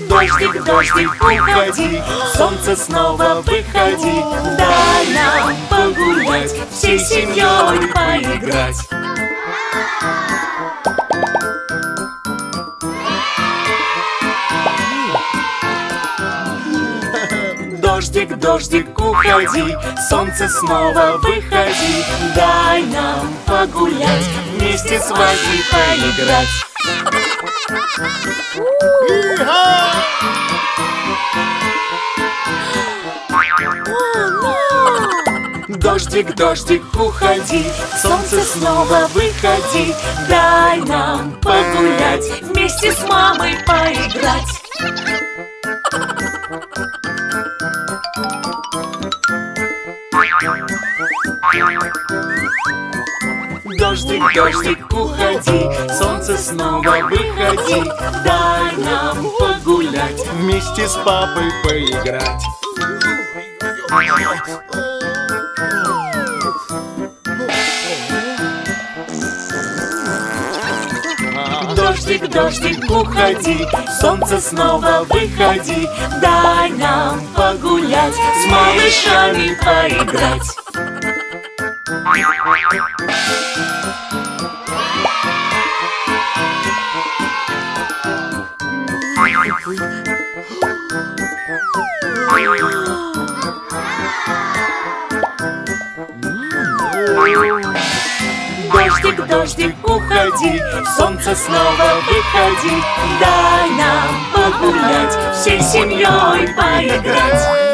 Дождик, дождик, уходи, солнце снова выходи. Дай нам погулять, всей семьей поиграть. Дождик, дождик, уходи, солнце снова выходи. Дай нам погулять, вместе с вами поиграть. Дождик, дождик, уходи, солнце снова выходи. Дай нам погулять, вместе с мамой поиграть. Дождик, дождик, уходи, солнце снова выходи. Дай нам погулять, Вместе с папой поиграть. Дождик, дождик, уходи, солнце снова выходи. Дай нам погулять, с малышами поиграть. Дождик, дождик, уходи, солнце снова выходи. Дай нам погулять, всей семьей поиграть.